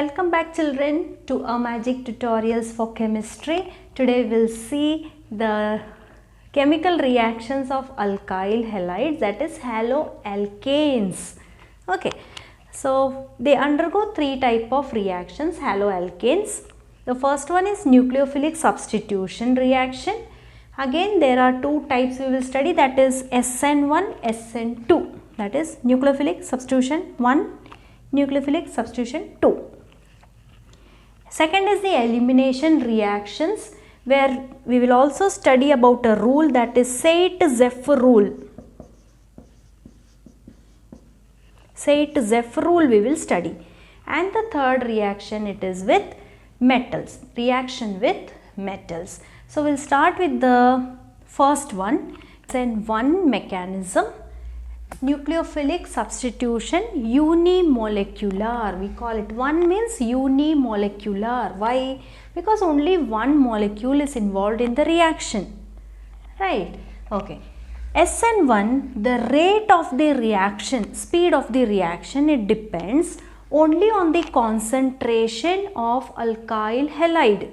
Welcome back children to our magic tutorials for chemistry. Today we'll see the chemical reactions of alkyl halides, that is haloalkanes. Okay, so they undergo three type of reactions, haloalkanes. The first one is nucleophilic substitution reaction. Again there are two types we will study, that is SN1, SN2, that is nucleophilic substitution 1, nucleophilic substitution 2. Second is the elimination reactions, where we will also study about a rule, that is Seit-Zepf rule. Seit-Zepf rule we will study. And the third reaction, it is with metals, reaction with metals. So we will start with the first one. SN1 mechanism, nucleophilic substitution unimolecular. We call it, one means unimolecular. Why? Because only one molecule is involved in the reaction, right? Okay. SN1, the rate of the reaction, speed of the reaction, it depends only on the concentration of alkyl halide.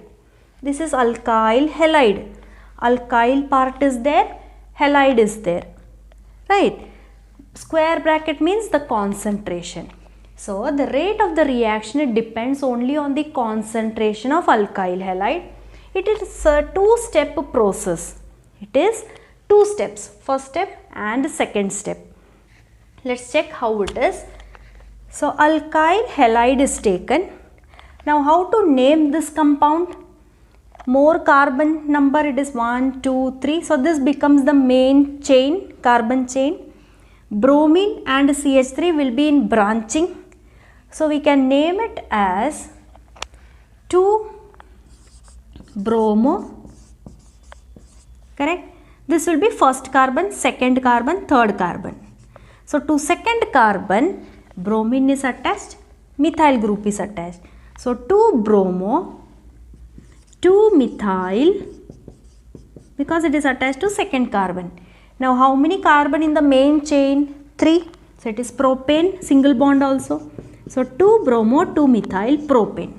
This is alkyl halide. Alkyl part is there, halide is there, right? Square bracket means the concentration. So the rate of the reaction, it depends only on the concentration of alkyl halide. It is a two-step process. It is two steps, first step and second step. Let's check how it is. So alkyl halide is taken. Now how to name this compound? More carbon number, it is 1, 2, 3. So this becomes the main chain, carbon chain. Bromine and CH3 will be in branching. So we can name it as 2-bromo, correct? This will be first carbon, second carbon, third carbon. So to second carbon, bromine is attached, methyl group is attached. So 2-bromo, 2-methyl, because it is attached to second carbon. Now how many carbon in the main chain? 3. So it is propane, single bond also. So 2-bromo, 2-methyl propane.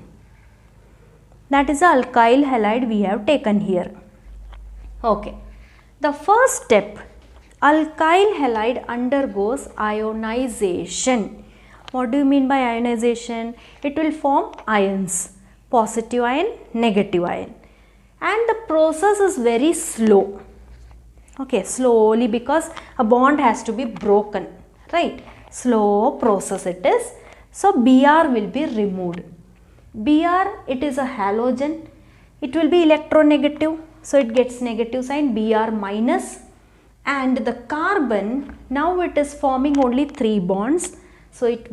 That is the alkyl halide we have taken here. Okay. The first step, alkyl halide undergoes ionization. What do you mean by ionization? It will form ions, positive ion, negative ion. And the process is very slow. Okay, slowly, because a bond has to be broken, right? Slow process it is. So Br will be removed. Br, it is a halogen. It will be electronegative. So it gets negative sign, Br minus. And the carbon, now it is forming only 3 bonds. So it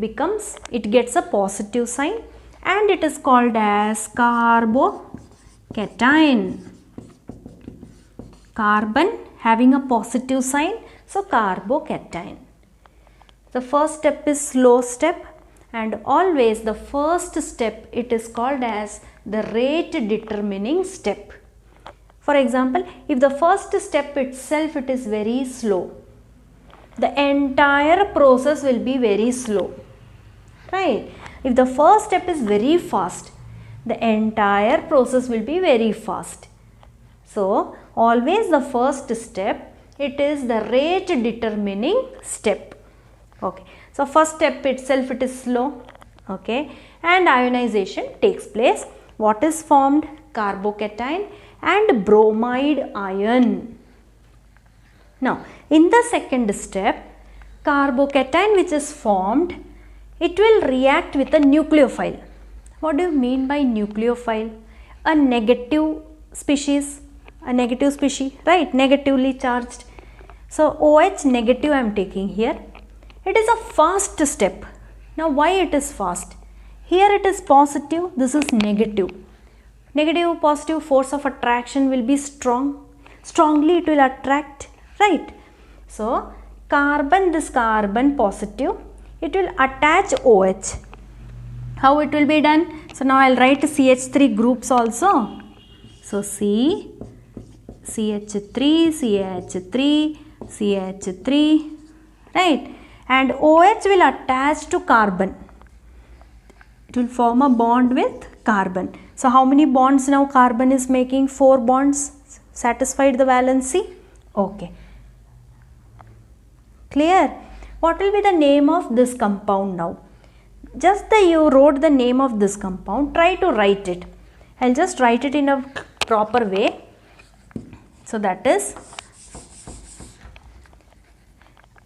gets a positive sign. And it is called as carbocation. Carbon having a positive sign, so carbocation. The first step is slow step, and always the first step, it is called as the rate determining step. For example, if the first step itself, it is very slow, the entire process will be very slow, right? If the first step is very fast, the entire process will be very fast. So always the first step, it is the rate determining step. Okay. So first step itself, it is slow. Okay. And ionization takes place. What is formed? Carbocation and bromide ion. Now in the second step, carbocation which is formed, it will react with a nucleophile. What do you mean by nucleophile? A negative species. A negative species, right? Negatively charged. So OH negative I am taking here. It is a fast step. Now why it is fast? Here it is positive, this is negative. Negative positive force of attraction will be strong. Strongly it will attract, right? So carbon, this carbon positive, it will attach OH. How it will be done? So now I will write CH3 groups also. So CH3, CH3, CH3, right? And OH will attach to carbon. It will form a bond with carbon. So how many bonds now carbon is making? 4 bonds. Satisfied the valency? Okay. Clear? What will be the name of this compound now? Just you wrote the name of this compound, try to write it. I'll just write it in a proper way. So that is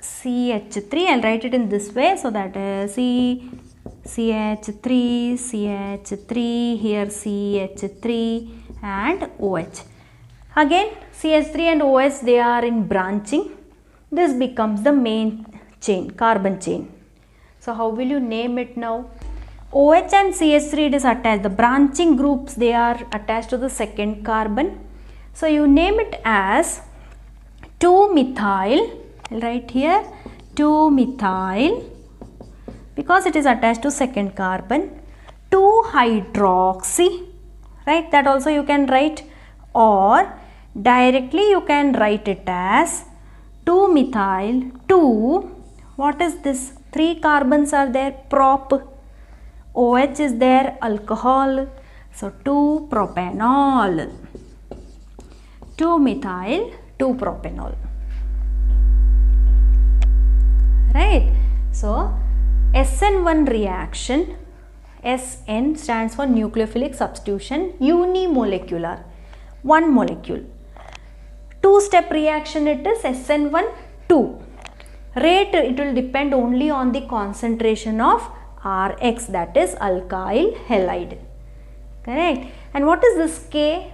CH3. I'll write it in this way. So that is CH3, CH3, here CH3 and OH. Again CH3 and OH, they are in branching. This becomes the main chain, carbon chain. So how will you name it now? OH and CH3, it is attached. The branching groups, they are attached to the second carbon. So you name it as 2-methyl. I'll write here 2-methyl because it is attached to second carbon. 2-hydroxy, right? That also you can write, or directly you can write it as 2-methyl 2. What is this? 3 carbons are there, prop. OH is there, alcohol. So 2-propanol. 2-methyl 2-propanol. Right? So SN1 reaction, SN stands for nucleophilic substitution, unimolecular, one molecule. 2-step reaction, it is SN1 2. Rate, it will depend only on the concentration of Rx, that is alkyl halide. Correct? And what is this K?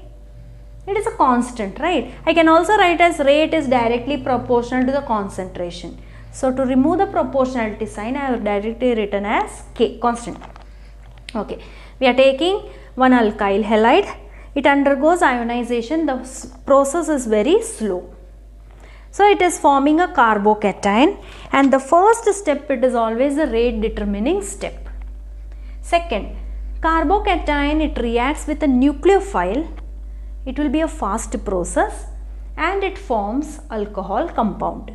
It is a constant, right? I can also write as rate is directly proportional to the concentration. So to remove the proportionality sign, I have directly written as K, constant. Okay. We are taking one alkyl halide. It undergoes ionization. The process is very slow. So it is forming a carbocation, and the first step, it is always the rate determining step. Second, carbocation, it reacts with a nucleophile. It will be a fast process and it forms alcohol compound.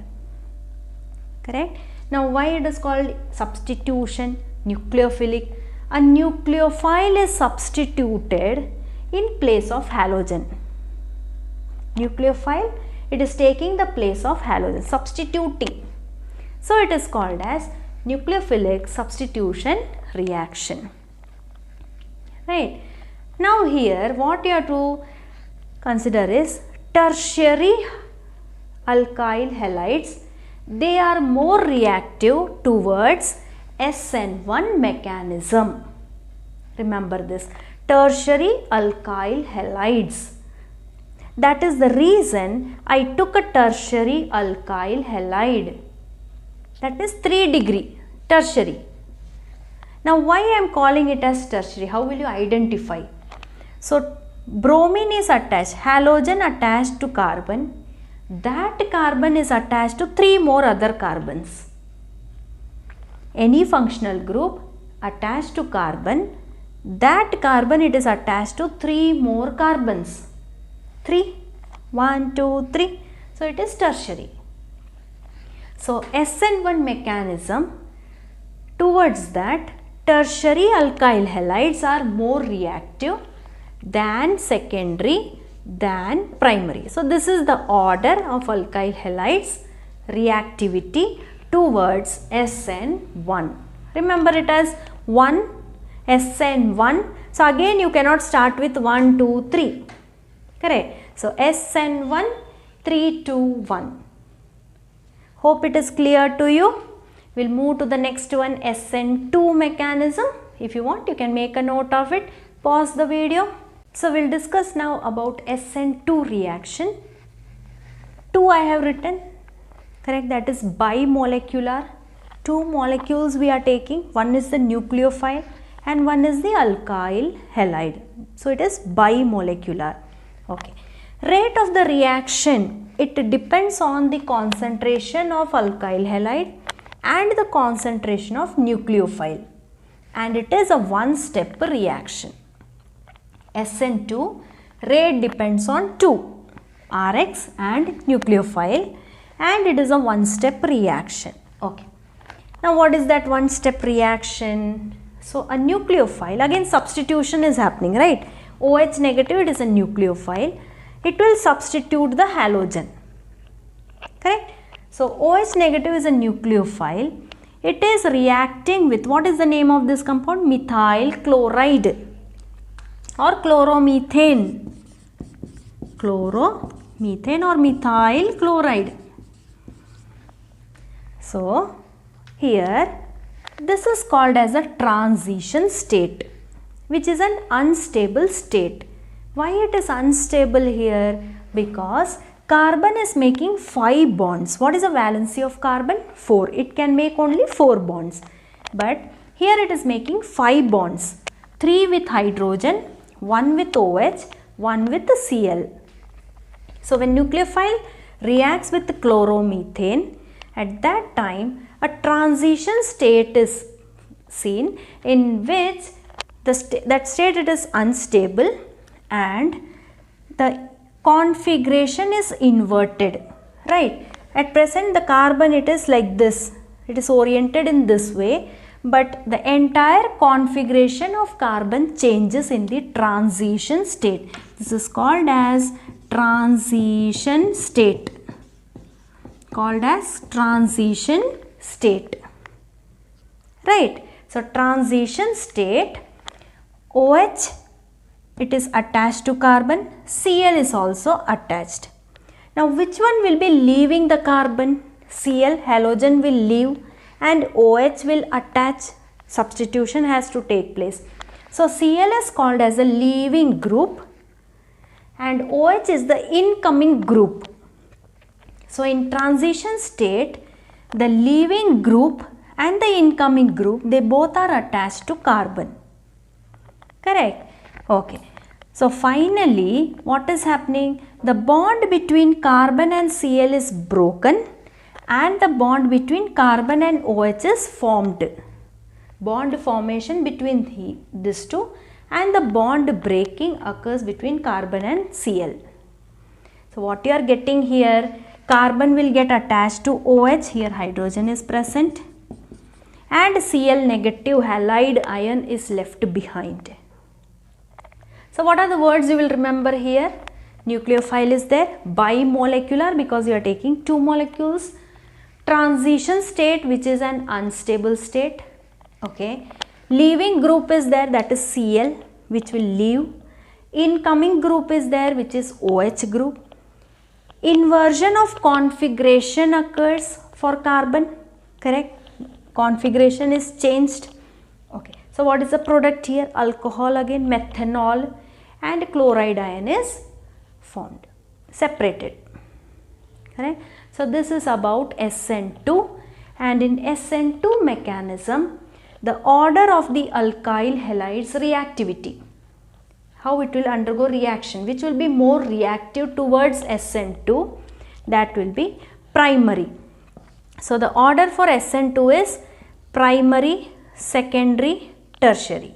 Correct? Now why it is called substitution, nucleophilic? A nucleophile is substituted in place of halogen. Nucleophile, it is taking the place of halogen, substituting. So it is called as nucleophilic substitution reaction. Right? Now here what you have to consider is tertiary alkyl halides. They are more reactive towards SN1 mechanism. Remember this, tertiary alkyl halides. That is the reason I took a tertiary alkyl halide. That is 3 degree, tertiary. Now why I am calling it as tertiary? How will you identify? So bromine is attached, halogen attached to carbon. That carbon is attached to 3 more other carbons. Any functional group attached to carbon, that carbon, it is attached to 3 more carbons. 3, 1, 2, 3. So it is tertiary. So SN1 mechanism, towards that, tertiary alkyl halides are more reactive than secondary than primary. So this is the order of alkyl halides reactivity towards SN1. Remember it as 1, SN1. So again you cannot start with 1, 2, 3. Correct? So SN1, 3, 2, 1. Hope it is clear to you. We'll move to the next one, SN2 mechanism. If you want, you can make a note of it. Pause the video. So we'll discuss now about SN2 reaction. 2 I have written. Correct? That is bimolecular. 2 molecules we are taking. One is the nucleophile and one is the alkyl halide. So it is bimolecular. Okay. Rate of the reaction, it depends on the concentration of alkyl halide and the concentration of nucleophile, and it is a one-step reaction. SN2 rate depends on 2, Rx and nucleophile, and it is a one-step reaction. Okay. Now what is that one-step reaction? So a nucleophile, again substitution is happening, right? OH negative, it is a nucleophile. It will substitute the halogen, correct? So OH negative is a nucleophile. It is reacting with, what is the name of this compound? Methyl chloride or chloromethane. Chloromethane or methyl chloride. So here this is called as a transition state, which is an unstable state. Why it is unstable here? Because carbon is making 5 bonds. What is the valency of carbon? 4. It can make only 4 bonds. But here it is making 5 bonds. 3 with hydrogen, 1 with OH, 1 with the Cl. So when nucleophile reacts with the chloromethane, at that time a transition state is seen in which that state it is unstable and the configuration is inverted, right? At present the carbon it is like this, it is oriented in this way, but the entire configuration of carbon changes in the transition state. This is called as transition state, right? So transition state, OH it is attached to carbon, Cl is also attached. Now which one will be leaving the carbon? Cl, halogen will leave and OH will attach. Substitution has to take place. So Cl is called as a leaving group and OH is the incoming group. So in transition state, the leaving group and the incoming group, they both are attached to carbon, correct? Okay. So finally what is happening? The bond between carbon and Cl is broken and the bond between carbon and OH is formed. Bond formation between these two and the bond breaking occurs between carbon and Cl. So what you are getting here, carbon will get attached to OH, here hydrogen is present, and Cl negative halide ion is left behind. So what are the words you will remember here? Nucleophile is there, bimolecular because you are taking 2 molecules, transition state which is an unstable state, okay. Leaving group is there, that is Cl which will leave, incoming group is there which is OH group. Inversion of configuration occurs for carbon, correct? Configuration is changed, okay. So what is the product here? Alcohol again, methanol, and chloride ion is formed, separated, correct? So this is about SN2, and in SN2 mechanism, the order of the alkyl halides reactivity, how it will undergo reaction, which will be more reactive towards SN2, that will be primary. So the order for SN2 is primary, secondary, tertiary.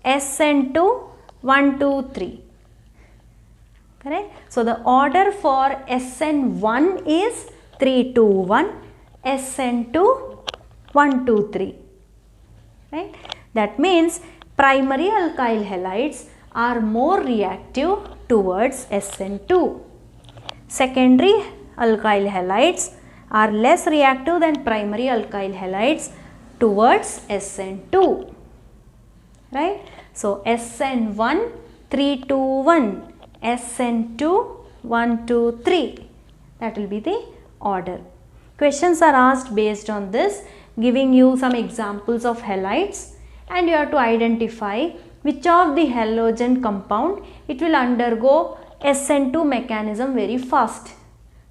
SN2 1, 2, 3, correct? So the order for SN1 is 3, 2, 1, SN2 1, 2, 3, right? That means primary alkyl halides are more reactive towards SN2. Secondary alkyl halides are less reactive than primary alkyl halides towards SN2, right? So SN1 3, 2, 1, SN2 1, 2, 3, that will be the order. Questions are asked based on this, giving you some examples of halides, and you have to identify which of the halogen compound it will undergo SN2 mechanism very fast.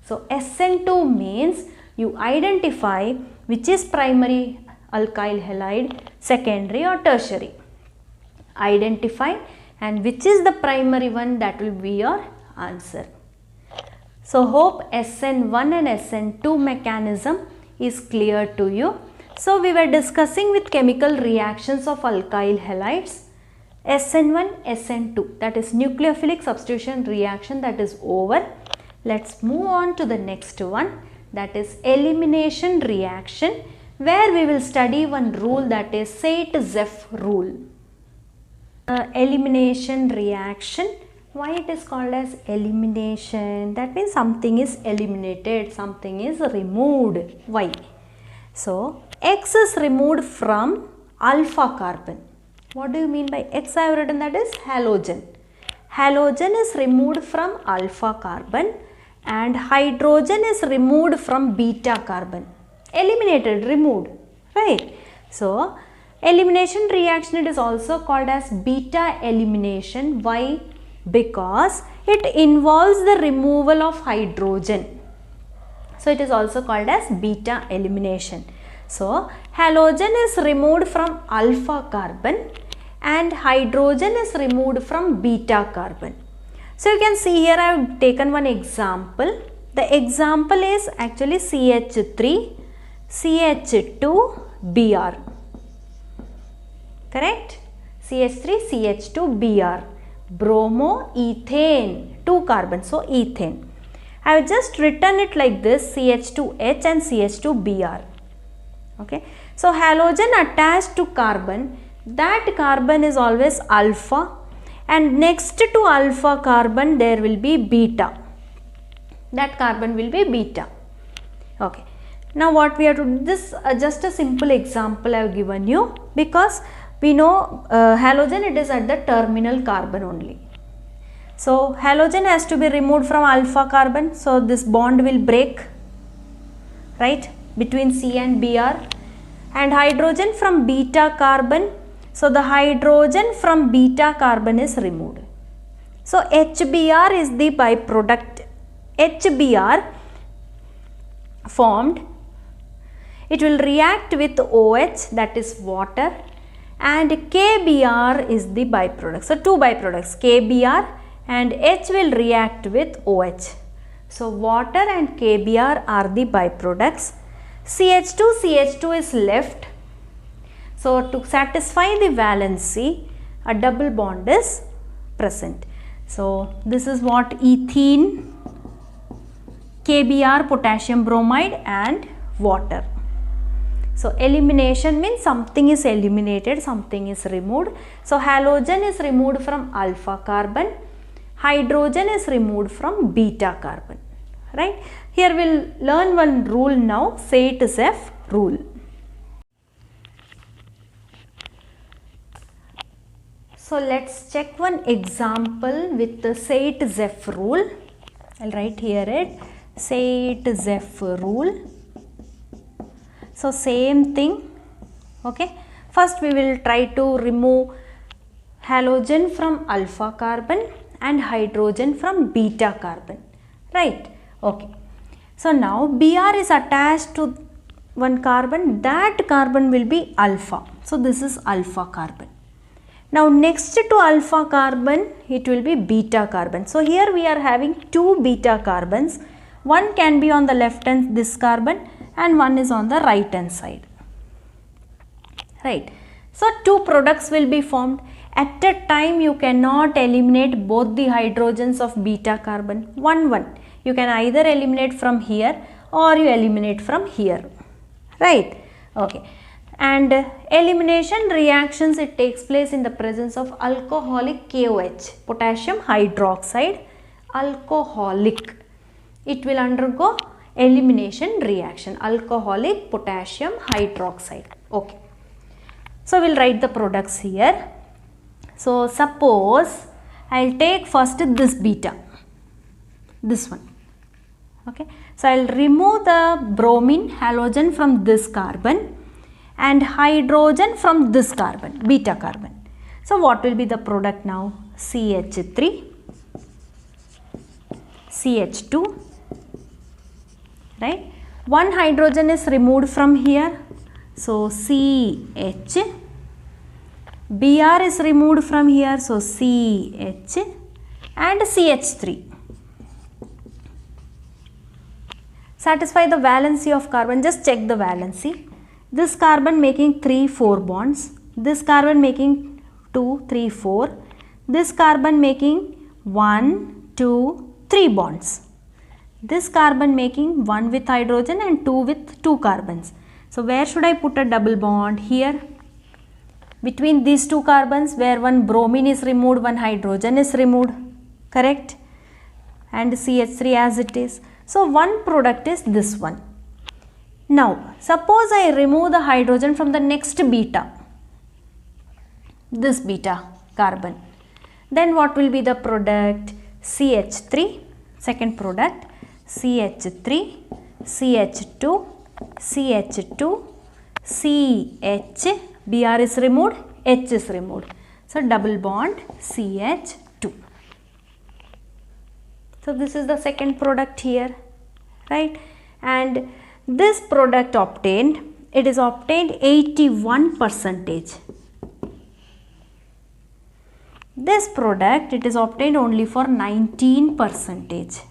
So SN2 means you identify which is primary alkyl halide, secondary or tertiary. Identify and which is the primary one, that will be your answer. So hope SN1 and SN2 mechanism is clear to you. So we were discussing with chemical reactions of alkyl halides. SN1, SN2, that is nucleophilic substitution reaction, that is over. Let's move on to the next one, that is elimination reaction, where we will study one rule, that is Saint-Zepf rule. Elimination reaction. Why it is called as elimination? That means something is eliminated, something is removed. Why? So X is removed from alpha carbon. What do you mean by X? I have written that is halogen. Halogen is removed from alpha carbon and hydrogen is removed from beta carbon. Eliminated, removed, right? So elimination reaction, it is also called as beta elimination. Why? Because it involves the removal of hydrogen. So it is also called as beta elimination. So halogen is removed from alpha carbon and hydrogen is removed from beta carbon. So you can see here I have taken one example. The example is actually CH3, CH2, Br. Correct? CH3, CH2, Br. Bromo, ethane, 2 carbons, so ethane. I have just written it like this, CH2H and CH2Br. Okay. So halogen attached to carbon, that carbon is always alpha, and next to alpha carbon there will be beta. That carbon will be beta. Okay. Now what we have to do, this just a simple example I have given you, because we know halogen, it is at the terminal carbon only. So halogen has to be removed from alpha carbon, so this bond will break, right, between C and Br, and hydrogen from beta carbon, so the hydrogen from beta carbon is removed. So HBr is the byproduct. HBr formed, it will react with OH, that is water, and KBr is the byproduct. So two byproducts, KBr and H will react with OH. So water and KBr are the byproducts. CH2 is left. So to satisfy the valency, a double bond is present. So this is what ethene, KBr, potassium bromide, and water. So elimination means something is eliminated, something is removed. So halogen is removed from alpha carbon, hydrogen is removed from beta carbon, right? Here we will learn one rule now, Saint-Zepf rule. So let's check one example with the Saint-Zepf rule. I'll write here it, Saint-Zepf rule. So same thing, okay. First we will try to remove halogen from alpha carbon and hydrogen from beta carbon, right? Okay. So now Br is attached to one carbon, that carbon will be alpha. So this is alpha carbon. Now next to alpha carbon, it will be beta carbon. So here we are having two beta carbons. One can be on the left hand, this carbon, and one is on the right hand side, right? So two products will be formed. At a time you cannot eliminate both the hydrogens of beta carbon, one. You can either eliminate from here or you eliminate from here, right? Okay. And elimination reactions, it takes place in the presence of alcoholic KOH, potassium hydroxide, alcoholic. It will undergo elimination reaction, alcoholic potassium hydroxide. Okay. So we will write the products here. So suppose I will take first this beta, this one. Okay. So I will remove the bromine, halogen from this carbon and hydrogen from this carbon, beta carbon. So what will be the product now? CH3, CH2, right? One hydrogen is removed from here, so CH. Br is removed from here, so CH and CH3. Satisfy the valency of carbon, just check the valency. This carbon making 3-4 bonds, this carbon making 2, 3, 4, this carbon making 1, 2, 3 bonds. This carbon making 1 with hydrogen and 2 with 2 carbons. So where should I put a double bond? Here. Between these two carbons, where one bromine is removed, one hydrogen is removed. Correct? And CH3 as it is. So one product is this one. Now suppose I remove the hydrogen from the next beta. This beta carbon. Then what will be the product? CH3, second product, CH3, CH2, CH2, CH, Br is removed, H is removed. So double bond CH2. So this is the second product here, right? And this product obtained, it is obtained 81%. This product, it is obtained only for 19%.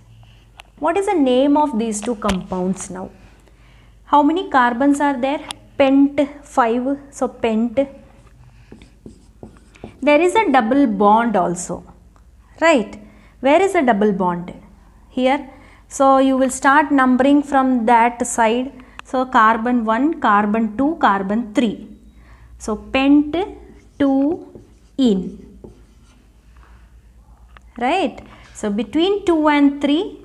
What is the name of these two compounds now? How many carbons are there? Pent 5. So pent. There is a double bond also, right? Where is the double bond? Here. So you will start numbering from that side. So carbon 1, carbon 2, carbon 3. So pent 2 in. Right. So between 2 and 3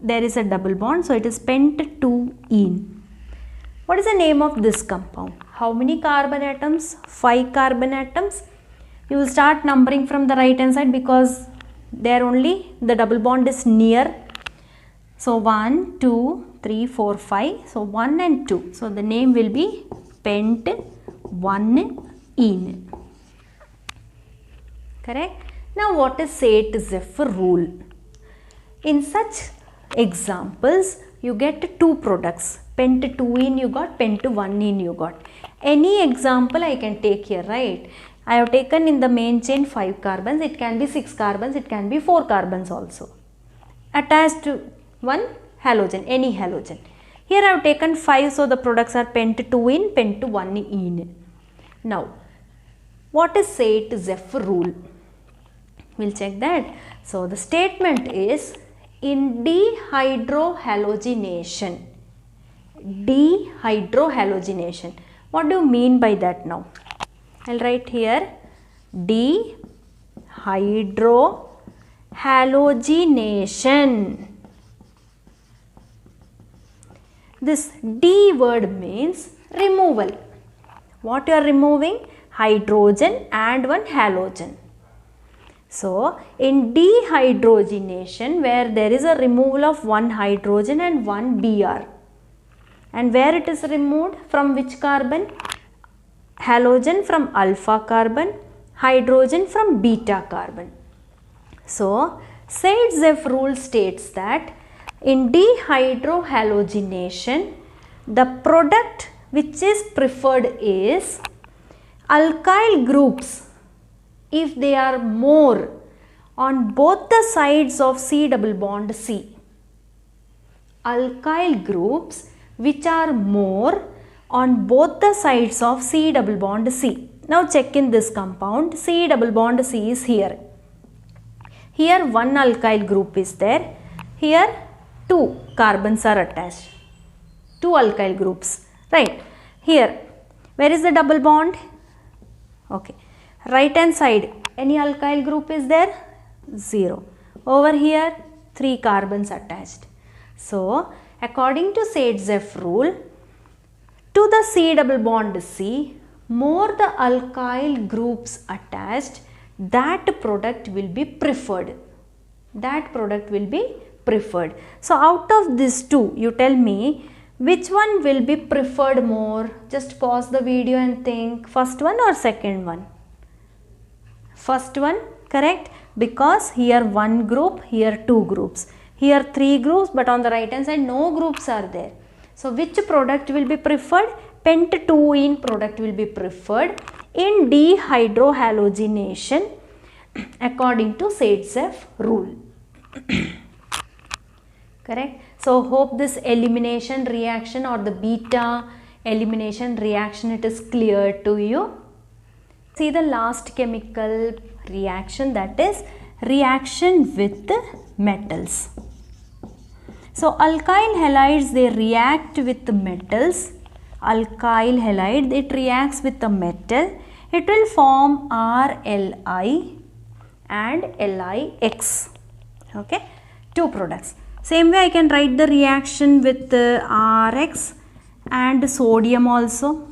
there is a double bond. So it is pent 2 in. What is the name of this compound? How many carbon atoms? 5 carbon atoms. You will start numbering from the right hand side because there only the double bond is near. So 1, 2, 3, 4, 5. So 1 and 2. So the name will be pent 1 in. Correct? Now what is Sate-Zephyr rule? In such examples, you get two products. Pent 2 in you got, pent 1 in you got. Any example I can take here, right? I have taken in the main chain 5 carbons. It can be 6 carbons. It can be 4 carbons also. Attached to one halogen, any halogen. Here I have taken 5, so the products are pent 2 in, pent 1 in. Now, what is Sate-Zephyr rule? We'll check that. So the statement is in dehydrohalogenation. Dehydrohalogenation. What do you mean by that now? I'll write here dehydrohalogenation. This D word means removal. What you are removing? Hydrogen and one halogen. So, in dehydrogenation, where there is a removal of one hydrogen and one Br, and where it is removed, from which carbon? Halogen from alpha carbon, hydrogen from beta carbon. So, Sate-Zephyr rule states that in dehydrohalogenation, the product which is preferred is alkyl groups if they are more on both the sides of C double bond C. Alkyl groups which are more on both the sides of C double bond C. Now check in this compound. C double bond C is here. Here one alkyl group is there. Here 2 carbons are attached. 2 alkyl groups. Right. Here, where is the double bond? Okay. Right hand side, any alkyl group is there? 0. Over here, 3 carbons attached. So, according to Sate-Zephyr rule, to the C double bond C, more the alkyl groups attached, that product will be preferred. That product will be preferred. So, out of these two, you tell me which one will be preferred more. Just pause the video and think, first one or second one? First one, correct? Because here one group, here 2 groups, here 3 groups, but on the right hand side no groups are there. So which product will be preferred? Pent 2 in product will be preferred in dehydrohalogenation according to Sate-Zephyr rule. Correct? So hope this elimination reaction or the beta elimination reaction, it is clear to you. See the last chemical reaction, that is reaction with metals. So alkyl halides, they react with metals alkyl halide, it reacts with the metal. It will form RLi and LiX. Okay, two products. Same way I can write the reaction with Rx and sodium also,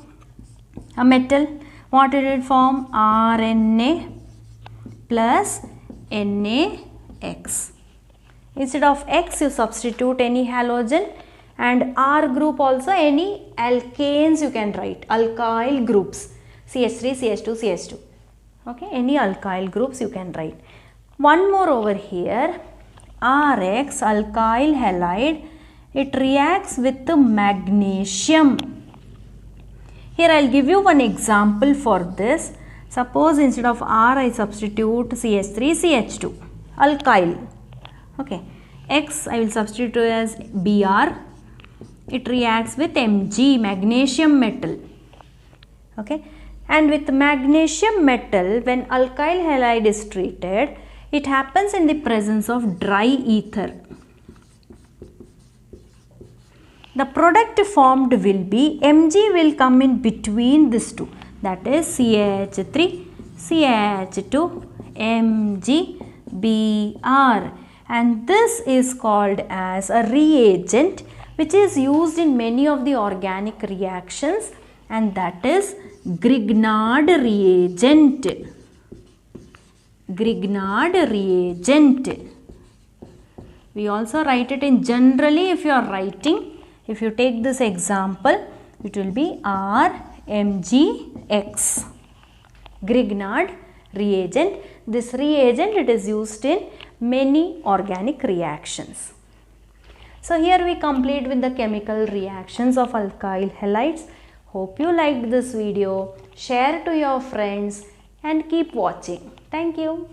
a metal. What it will form? RNA plus NaX. Instead of X you substitute any halogen, and R group also any alkanes you can write, alkyl groups, CH3, CH2, CH2. Okay, any alkyl groups you can write. One more over here, Rx, alkyl halide, it reacts with the magnesium. Here I will give you one example for this. Suppose instead of R I substitute CH3, CH2, alkyl. Okay, X I will substitute as Br. It reacts with Mg, magnesium metal. Okay, and with magnesium metal, when alkyl halide is treated, it happens in the presence of dry ether. The product formed will be, Mg will come in between these two, that is CH3, CH2, Mg, Br, and this is called as a reagent which is used in many of the organic reactions, and that is Grignard reagent. Grignard reagent. We also write it in generally if you are writing. If you take this example, it will be RMgX. Grignard reagent. This reagent, it is used in many organic reactions. So here we complete with the chemical reactions of alkyl halides. Hope you liked this video. Share to your friends and keep watching. Thank you.